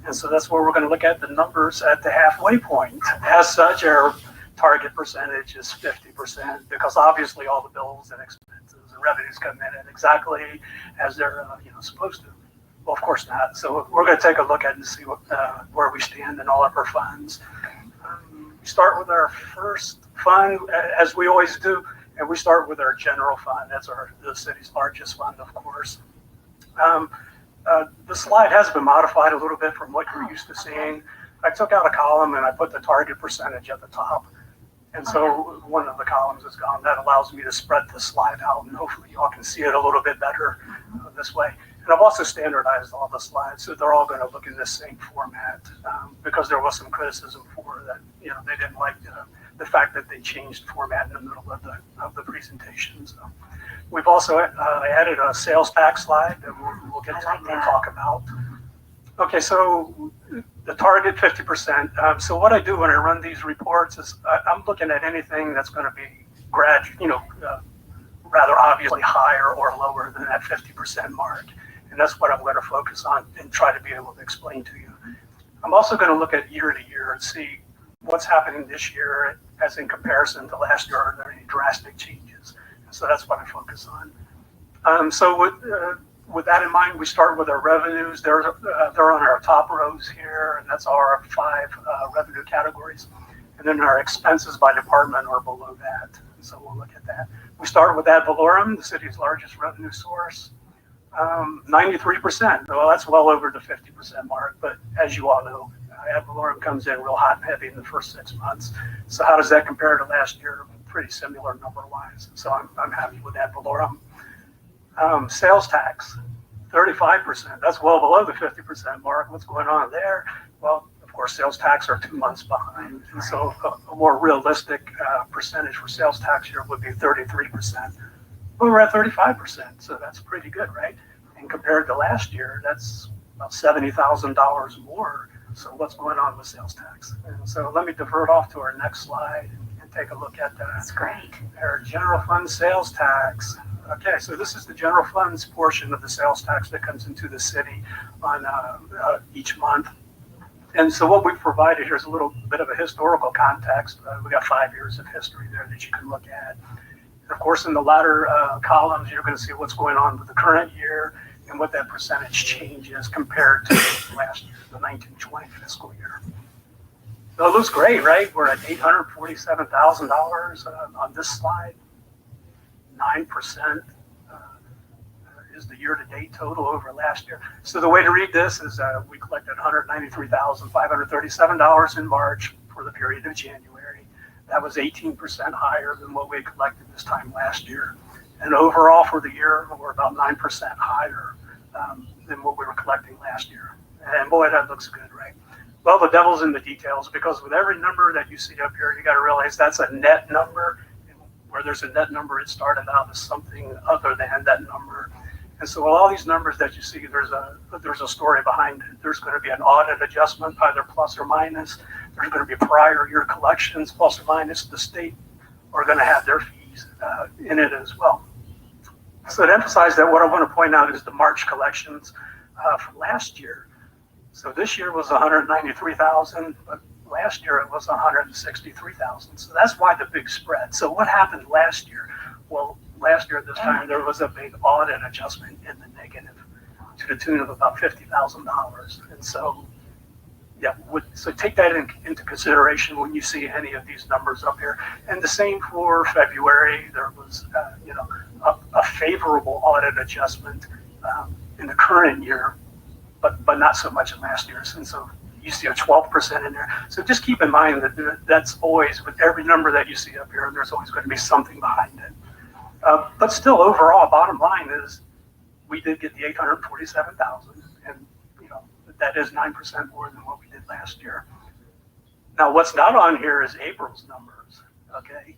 And so that's where we're going to look at the numbers at the halfway point. As such, our target percentage is 50% because obviously all the bills and expenses and revenues come in at exactly as they're supposed to. Well, of course not. So we're going to take a look at it and see where we stand in all of our funds. We start with our first fund, as we always do, and we start with our general fund. That's the city's largest fund, of course. The slide has been modified a little bit from what you're used to seeing. I took out a column and I put the target percentage at the top. And so one of the columns is gone. That allows me to spread the slide out, and hopefully y'all can see it a little bit better this way. And I've also standardized all the slides, so they're all going to look in the same format because there was some criticism for that. They didn't like the fact that they changed format in the middle of the presentation. So we've also added a sales tax slide that we'll get to talk about. Okay, so the target 50%. So what I do when I run these reports is I'm looking at anything that's going to be rather obviously higher or lower than that 50% mark. And that's what I'm going to focus on and try to be able to explain to you. I'm also going to look at year to year and see what's happening this year as in comparison to last year. Are there any drastic changes? And so that's what I focus on. So with that in mind, we start with our revenues. They're on our top rows here, and that's our 5 revenue categories. And then our expenses by department are below that. And so we'll look at that. We start with ad valorem, the city's largest revenue source. 93%. Well, that's well over the 50% mark. But as you all know, ad valorem comes in real hot and heavy in the first 6 months. So how does that compare to last year? Pretty similar number-wise. So I'm happy with ad valorem. Sales tax, 35%. That's well below the 50% mark. What's going on there? Well, of course, sales tax are 2 months behind. And so a more realistic percentage for sales tax here would be 33%. But we're at 35%, so that's pretty good, right? And compared to last year, that's about $70,000 more. So what's going on with sales tax? And so let me divert off to our next slide and take a look at that. That's great. Our general fund sales tax. Okay, so this is the general funds portion of the sales tax that comes into the city on each month. And so what we've provided here is a little bit of a historical context. We got 5 years of history there that you can look at. Of course, in the latter columns, you're going to see what's going on with the current year and what that percentage change is compared to last year, the 1920 fiscal year. So it looks great, right? We're at $847,000 on this slide. 9% is the year-to-date total over last year. So the way to read this is we collected $193,537 in March for the period of January. That was 18% higher than what we collected this time last year. And overall for the year, we're about 9% higher than what we were collecting last year. And boy, that looks good, right? Well, the devil's in the details, because with every number that you see up here, you got to realize that's a net number. And where there's a net number, it started out as something other than that number. And so with all these numbers that you see, there's a story behind it. There's going to be an audit adjustment, either plus or minus. There's going to be prior year collections, plus or minus. The state are going to have their fees in it as well. So to emphasize that, what I want to point out is the March collections from last year. So this year was 193,000, but last year it was 163,000. So that's why the big spread. So what happened last year? Well, last year at this time, there was a big audit adjustment in the negative to the tune of about $50,000. And so, yeah, so take that into consideration when you see any of these numbers up here. And the same for February. There was, a favorable audit adjustment in the current year, but not so much in last year's. And so you see a 12% in there. So just keep in mind that that's always, with every number that you see up here, there's always going to be something behind it. But still, overall, bottom line is we did get the 847,000, and that is 9% more than what we did last year. Now, what's not on here is April's numbers. Okay,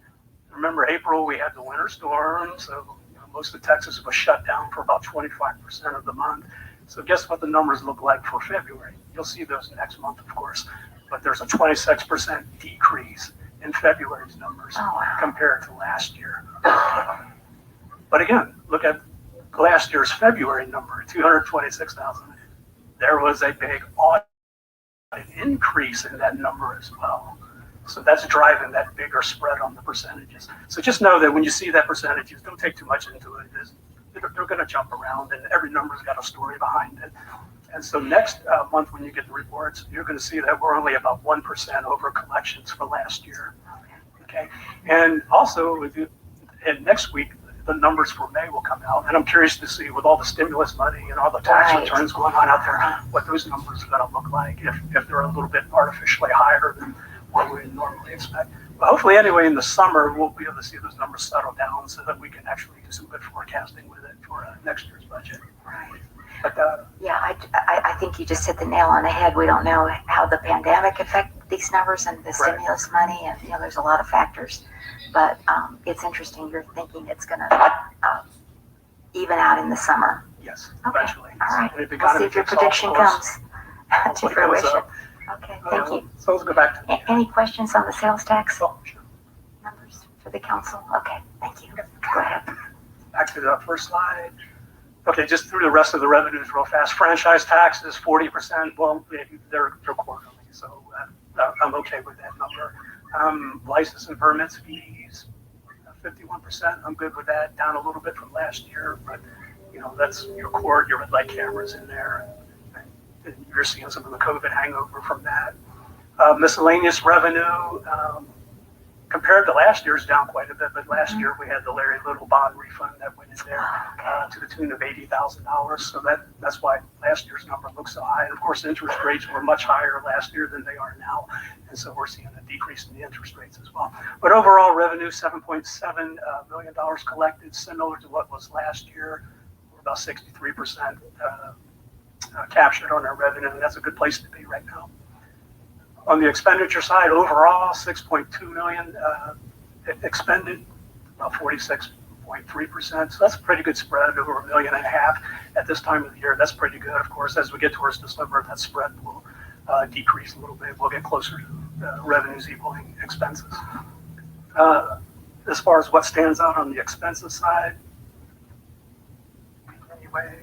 remember April we had the winter storm, so most of Texas was shut down for about 25% of the month. So guess what the numbers look like for February? You'll see those next month, of course, but there's a 26% decrease in February's numbers compared to last year. But again, look at last year's February number, 226,000. There was a big audit increase in that number as well. So that's driving that bigger spread on the percentages. So just know that when you see that percentages, don't take too much into it. They're going to jump around, and every number's got a story behind it. And so next month when you get the reports, you're going to see that we're only about 1% over collections for last year. Okay, and also and next week the numbers for May will come out, and I'm curious to see, with all the stimulus money and all the tax returns going on out there, what those numbers are going to look like, if they're a little bit artificially higher than what we normally expect. But hopefully anyway, in the summer, we'll be able to see those numbers settle down so that we can actually do some good forecasting with it for next year's budget. Right. But, yeah, I think you just hit the nail on the head. We don't know how the pandemic affected these numbers and the stimulus money, and there's a lot of factors. But it's interesting. You're thinking it's going to even out in the summer. yes, Okay. eventually. All right. And if the We'll see economy if your kicks off, prediction of course, comes to hopefully it goes fruition. up. Okay, thank you. So let's go back to Any questions on the sales tax oh, sure. numbers for the council? Okay, thank you. Go ahead. Back to the first slide. Okay, just through the rest of the revenues real fast. Franchise tax is 40%. Well, they're quarterly, so I'm okay with that number. License and permits fees, 51%. I'm good with that. Down a little bit from last year, but that's your court, your red light cameras in there. And you're seeing some of the COVID hangover from that. Miscellaneous revenue, compared to last year's, down quite a bit, but last year we had the Larry Little bond refund that went in there to the tune of $80,000. So that's why last year's number looks so high. And of course, interest rates were much higher last year than they are now. And so we're seeing a decrease in the interest rates as well. But overall revenue, $7.7 million collected, similar to what was last year. We're about 63% captured on our revenue, and that's a good place to be right now. On the expenditure side, overall, $6.2 million expended, about 46.3%. So that's a pretty good spread, over $1.5 million at this time of the year. That's pretty good. Of course, as we get towards December, that spread will decrease a little bit. We'll get closer to revenues equaling expenses. As far as what stands out on the expenses side, anyway.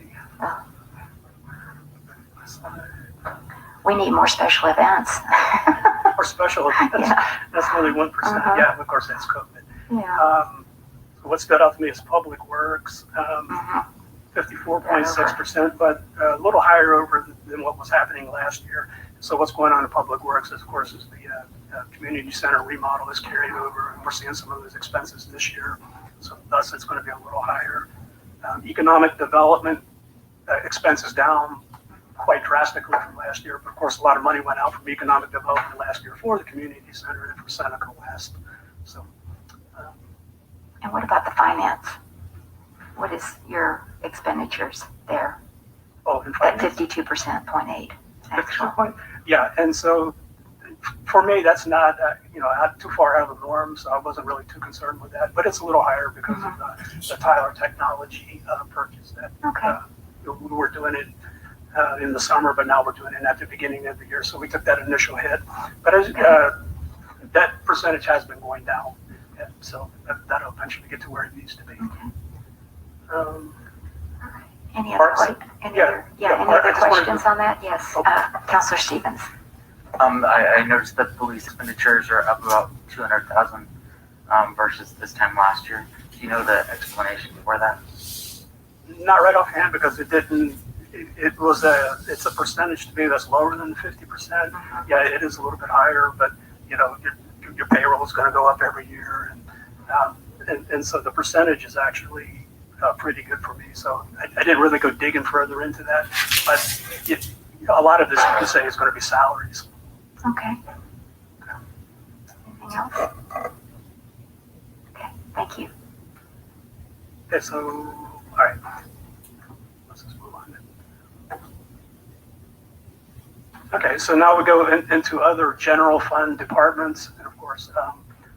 We need more special events. Or special events. Yeah. That's only 1%. Uh-huh. Yeah, of course, that's COVID. Yeah. So what stood out to me is Public Works, Mhm. 54.6%, but a little higher over than what was happening last year. So what's going on in Public Works, of course, is the community center remodel is carried over, and we're seeing some of those expenses this year. So thus, it's going to be a little higher. Economic development expenses down quite drastically from last year, but of course, a lot of money went out from economic development last year for the community center and for Seneca West. So, And what about the finance? What is your expenditures there? oh, and At finance. 52.8 actual. Yeah, and so for me, that's not, not too far out of the norm, so I wasn't really too concerned with that. But it's a little higher because of the Tyler Technology purchase that Okay. we were doing it in the summer, but now we're doing it at the beginning of the year. So we took that initial hit. But as, that percentage has been going down. Yeah, so that'll eventually get to where it needs to be. Any other, Parks? any Yeah, other, yeah, any Park, other I just wanted to- questions on that? Yes, Oh. Counselor Stevens. I noticed that police expenditures are up about 200,000 versus this time last year. Do you know the explanation for that? Not right offhand because it didn't. It's a percentage to me that's lower than 50%. Yeah, it is a little bit higher, but your payroll is going to go up every year, and so the percentage is actually pretty good for me. So I didn't really go digging further into that, but a lot of this you can say is going to be salaries. Okay. Anything else? Okay, thank you. Okay, so all right, let's just move on. Okay, so now we go into other general fund departments, and of course,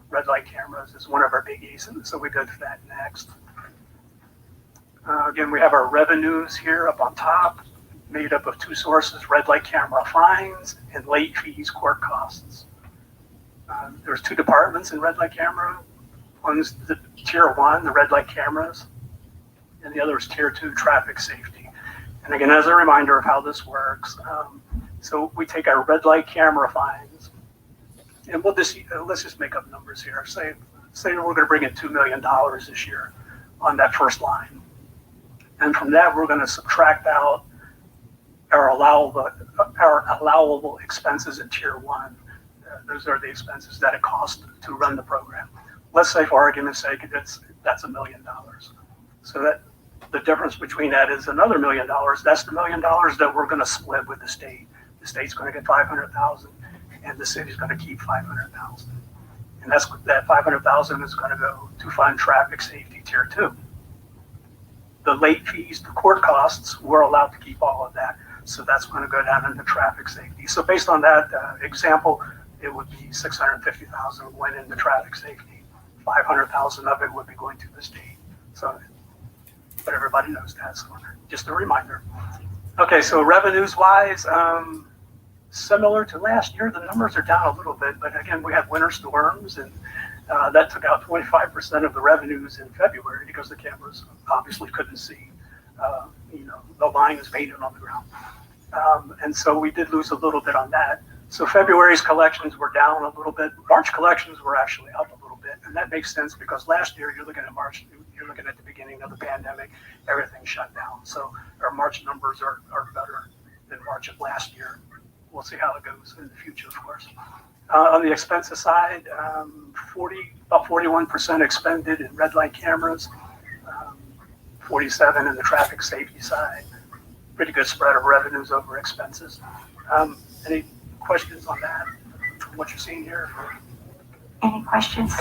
red light cameras is one of our biggies, and so we go to that next. Again, we have our revenues here up on top, made up of two sources: red light camera fines and late fees, court costs. There's two departments in red light camera. One's the tier 1, the red light cameras, and the other is tier 2, traffic safety. And again, as a reminder of how this works, so we take our red light camera fines, and let's just make up numbers here. Say we're going to bring in $2 million this year on that first line, and from that we're going to subtract out our allowable expenses in tier 1. Those are the expenses that it costs to run the program. Let's say, for argument's sake, that's $1 million. So that the difference between that is another $1 million. That's the $1 million that we're going to split with the state. The state's going to get $500,000, and the city's going to keep $500,000. And that $500,000 is going to go to fund traffic safety tier 2. The late fees, the court costs, we're allowed to keep all of that. So that's going to go down into traffic safety. So based on that example, it would be $650,000 went into traffic safety. 500,000 of it would be going to the state. So, but everybody knows that. So just a reminder. Okay, so revenues wise, similar to last year, the numbers are down a little bit. But again, we had winter storms, and that took out 25% of the revenues in February because the cameras obviously couldn't see. The line is painted on the ground. And so we did lose a little bit on that. So February's collections were down a little bit. March collections were actually up a little bit. And that makes sense because last year, you're looking at March, you're looking at the beginning of the pandemic, everything shut down. So our March numbers are better than March of last year. We'll see how it goes in the future, of course. On the expenses side, about 41% expended in red light cameras, 47 in the traffic safety side. Pretty good spread of revenues over expenses. Any questions on that? What you're seeing here? Any questions?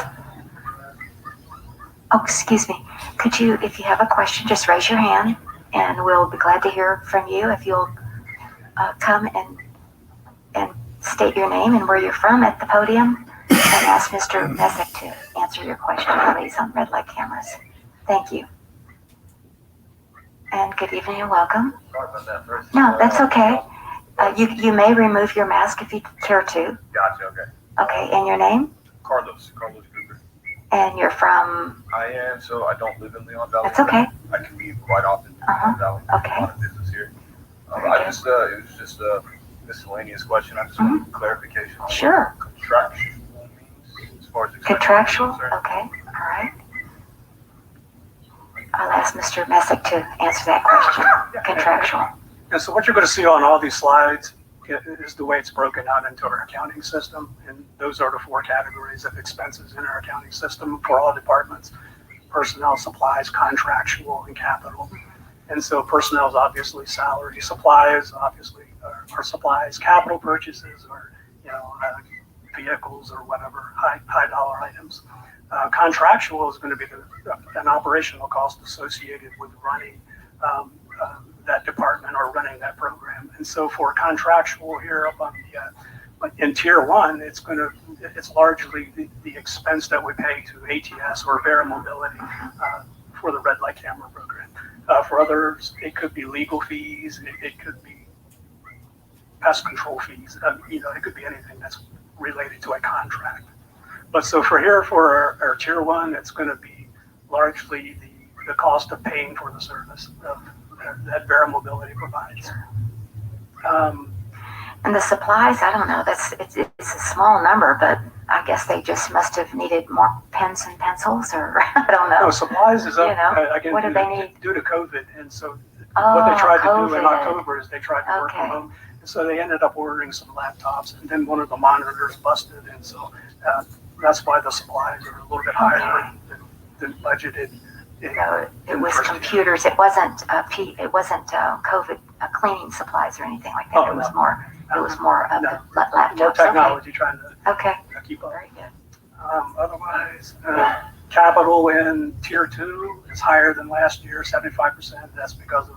Oh, excuse me. Could you, if you have a question, just raise your hand and we'll be glad to hear from you. If you'll come and state your name and where you're from at the podium and ask Mr. Messick to answer your question, please, on red light cameras. Thank you. And good evening and welcome. Sorry about that first. No, that's okay. You may remove your mask if you care to. Gotcha, okay. Okay, and your name? Carlos Cooper. And you're from? I am, so I don't live in Leon Valley. That's okay. I commute quite often to Leon Valley. Okay. A lot of business here. Okay. It was just a miscellaneous question. I just wanted clarification on Sure. what contractual means as far as expenses are Contractual? concerned. Okay, all right. I'll ask Mr. Messick to answer that question, contractual. And so what you're going to see on all these slides is the way it's broken out into our accounting system. And those are the 4 categories of expenses in our accounting system for all departments: personnel, supplies, contractual, and capital. And so personnel is obviously salary, supplies obviously are supplies, capital purchases or, vehicles or whatever, high dollar items. Contractual is going to be an operational cost associated with running that department or running that program. And so for contractual here up on the in tier 1, it's largely the expense that we pay to ATS or Vera Mobility for the red light camera program. For others, it could be legal fees, it could be pest control fees, it could be anything that's related to a contract. But so for our tier 1, it's going to be largely the cost of paying for the service that Vera Mobility provides. And the supplies, I don't know, it's a small number, but I guess they just must have needed more pens and pencils, or I don't know. No, supplies is up, again, what do they need? due to COVID. And so what they tried to do in COVID. October is they tried to work from Okay. home. And so they ended up ordering some laptops, and then one of the monitors busted. And so that's why the supplies are a little bit higher than budgeted. So it was computers. It wasn't COVID cleaning supplies or anything like that. Oh, It was no. more. It was more of No. the laptops. More technology trying to Okay. keep up. Very good. Otherwise, capital in tier 2 is higher than last year, 75%. That's because of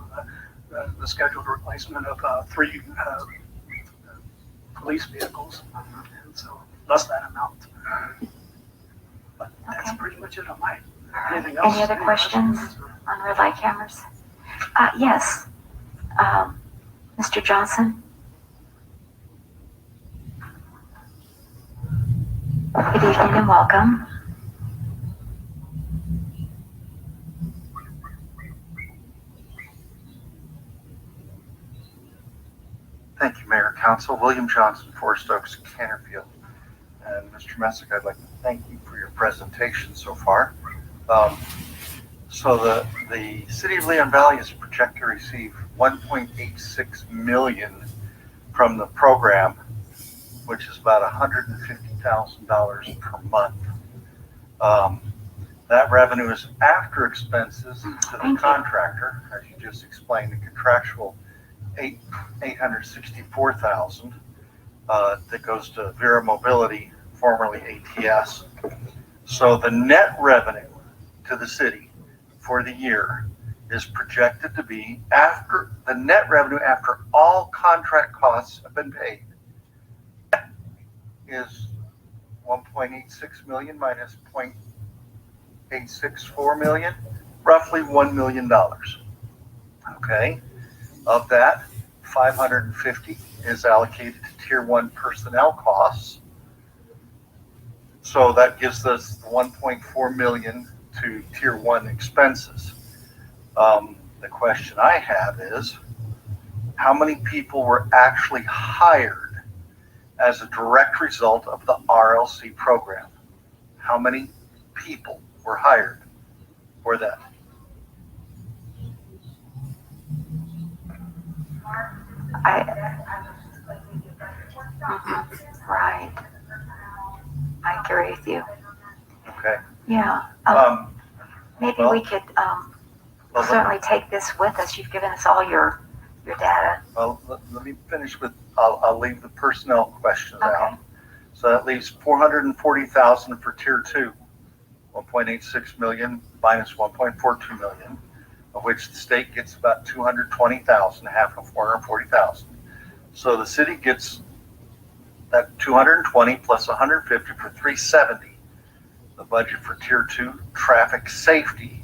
the scheduled replacement of 3 police vehicles. And so less that amount. But that's Okay. pretty much it on my. All right. Anything else? Any other questions on red light cameras? Yes. Mr. Johnson? Good evening and welcome. Thank you, Mayor, Council. William Johnson, Forest Oaks, Canterfield. And Mr. Messick, I'd like to thank you for your presentation so far. So the City of Leon Valley is projected to receive $1.86 million from the program, which is about $150,000 per month. That revenue is after expenses to the Thank you. contractor, as you just explained, the contractual $864,000 that goes to Vera Mobility, formerly ATS. So the net revenue to the city for the year is projected to be, after the net revenue after all contract costs have been paid, is 1.86 million minus 0.864 million, roughly $1 million. Okay, of that, 550 is allocated to tier 1 personnel costs. So that gives us 1.4 million to tier 1 expenses. The question I have is, how many people were actually hired as a direct result of the RLC program? How many people were hired for that? Right. I agree with you. Okay. Yeah. Maybe well- we could Well, certainly take this with us. You've given us all your data. Well, let me finish with, I'll leave the personnel questions Okay. out. So that leaves 440,000 for tier 2, 1.86 million minus 1.42 million, of which the state gets about 220,000, half of 440,000. So the city gets that 220 plus 150 for 370. The budget for tier 2 traffic safety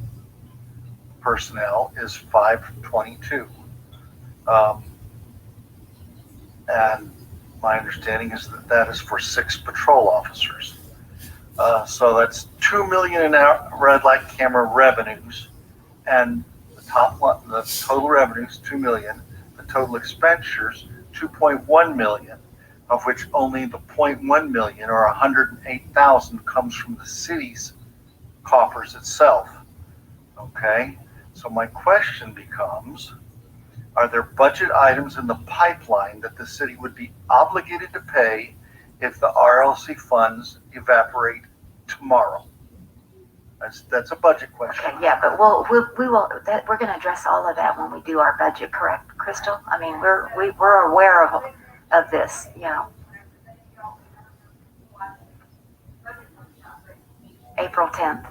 personnel is 522. And my understanding is that that is for 6 patrol officers. So that's 2 million in our red light camera revenues, and the top one, the total revenues 2 million, the total expenditures 2.1 million, of which only the 0.1 million or 108,000 comes from the city's coffers itself. Okay, So my question becomes, are there budget items in the pipeline that the city would be obligated to pay if the RLC funds evaporate tomorrow? That's a budget question. Okay, yeah, but we're gonna address all of that when we do our budget, correct, Crystal? I mean, we're aware of this, yeah. April 10th.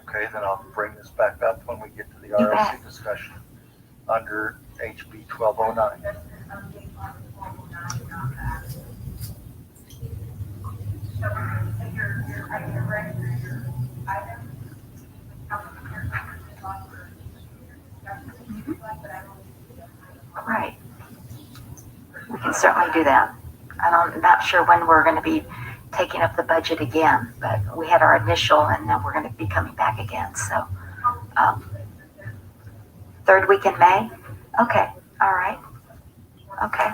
Okay, then I'll bring this back up when we get to the You bet. RLC discussion under HB 1209. Right. We can certainly do that. And I'm not sure when we're going to be taking up the budget again, but we had our initial and then we're going to be coming back again. So, third week in May? Okay. All right. Okay.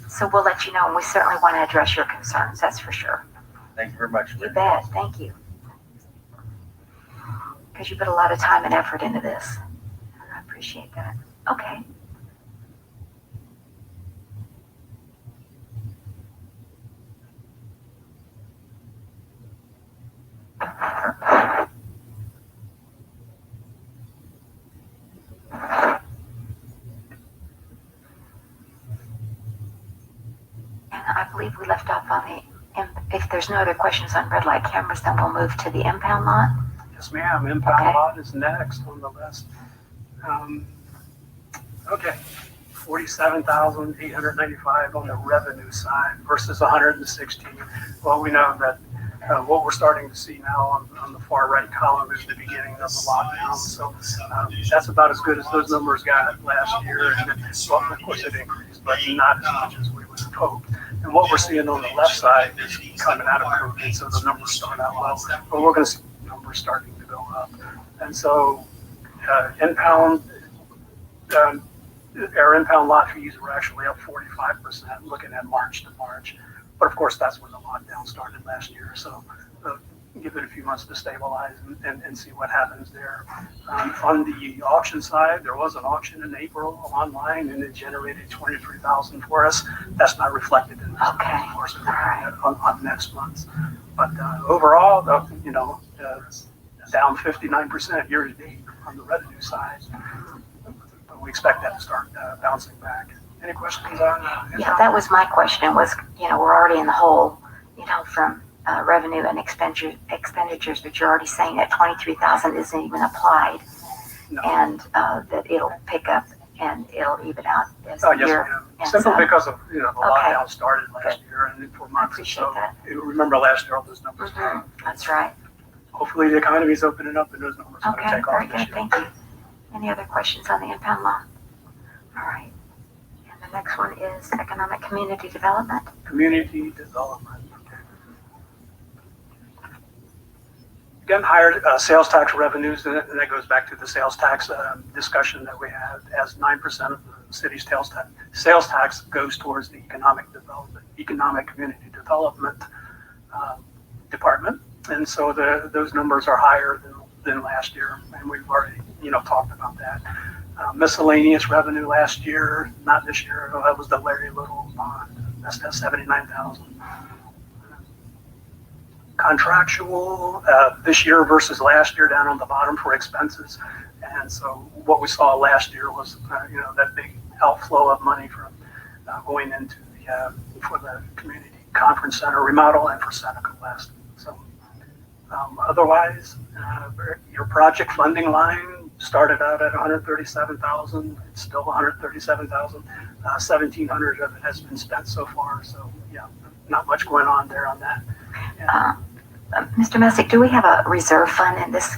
So we'll let you know, and we certainly want to address your concerns. That's for sure. Thank you very much. You bet. Thank you. Because you put a lot of time and effort into this. I appreciate that. Okay. And I believe we left off on the, if there's no other questions on red light cameras, then we'll move to the impound lot. Yes, ma'am. Impound Okay. lot is next on the list. Okay, 47,895 on the revenue side versus 116. Well, we know that what we're starting to see now on the far right column is the beginning of the lockdown. So that's about as good as those numbers got last year. And then, well, of course, it increased, but not as much as we would have hoped. And what we're seeing on the left side is coming out of COVID, so the numbers start out low, but we're going to see numbers starting to go up. And so impound, our impound lot fees were actually up 45% looking at March to March. But of course, that's when the lockdown started last year. So give it a few months to stabilize and see what happens there. On the auction side, there was an auction in April online and it generated $23,000 for us. That's not reflected in this, Okay. of course, on next month's. But overall, down 59% year to date on the revenue side. But we expect that to start bouncing back. Any questions on Yeah, that was my question was, we're already in the hole, from revenue and expenditures, but you're already saying that 23,000 isn't even applied No. and that it'll pick up and it'll even out as Oh, the yes, year. ma'am. ends Simply up. because of, the lockdown started last Good. year and for I months. appreciate So that. remember last year, all those numbers. Mhm. That's right. Hopefully the economy's opening up and those numbers are going to Okay, take very off this good. year. Thank you. Any other questions on the impound lot? All right. And the next one is economic community development. Community development. Again, higher sales tax revenues, and that goes back to the sales tax discussion that we had, as 9% of the city's sales tax goes towards the economic community development department. And so those numbers are higher than last year, and we've already, talked about that. Miscellaneous revenue last year, not this year, that was the Larry Little bond, that's $79,000. Contractual, this year versus last year down on the bottom for expenses. And so what we saw last year was, that big outflow of money from going into for the community conference center remodel and for Seneca West. So otherwise, your project funding line started out at 137,000. It's still 137,000. 1,700 of it has been spent so far. So yeah, not much going on there on that. Mr. Messick, do we have a reserve fund in this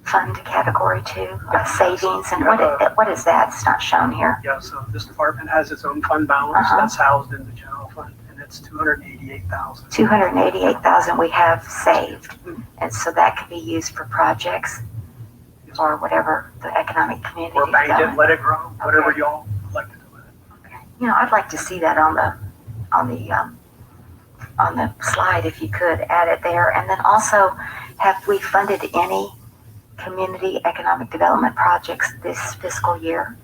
fund category too? Savings, and what is that? It's not shown here. Yeah, so this department has its own fund balance that's housed in the general fund, and it's 288,000. 288,000 we have saved, and so that can be used for projects. or whatever the economic community. Or paint it, development. let it grow, whatever Okay. y'all like to do with it. Okay. You know, I'd like to see that on the slide, if you could add it there. And then also, have we funded any community economic development projects this fiscal year?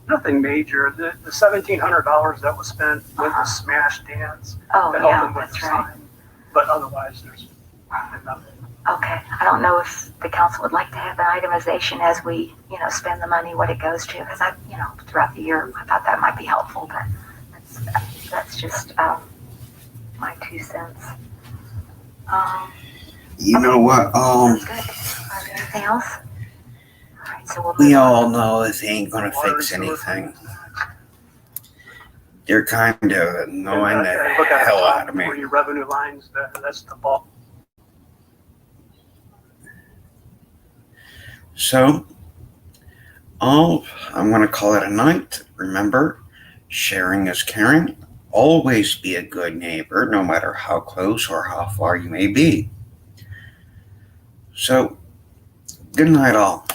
Nothing major. The $1,700 that was spent with the Smash Dance Oh, to help yeah, them with that's the right. sign. But otherwise, there's been nothing. Okay, I don't know if the council would like to have an itemization as we, spend the money, what it goes to, because throughout the year, I thought that might be helpful, but that's just, my 2 cents. You know what? Sounds good. Anything else? All right, so we'll We move on. all know this ain't gonna Water fix and sewer anything. funds. They're kind of annoying And, the look at the hell top out of me. where your revenue lines, that's the bulk. So, I'm gonna call it a night. Remember, sharing is caring. Always be a good neighbor, no matter how close or how far you may be. So, good night, all.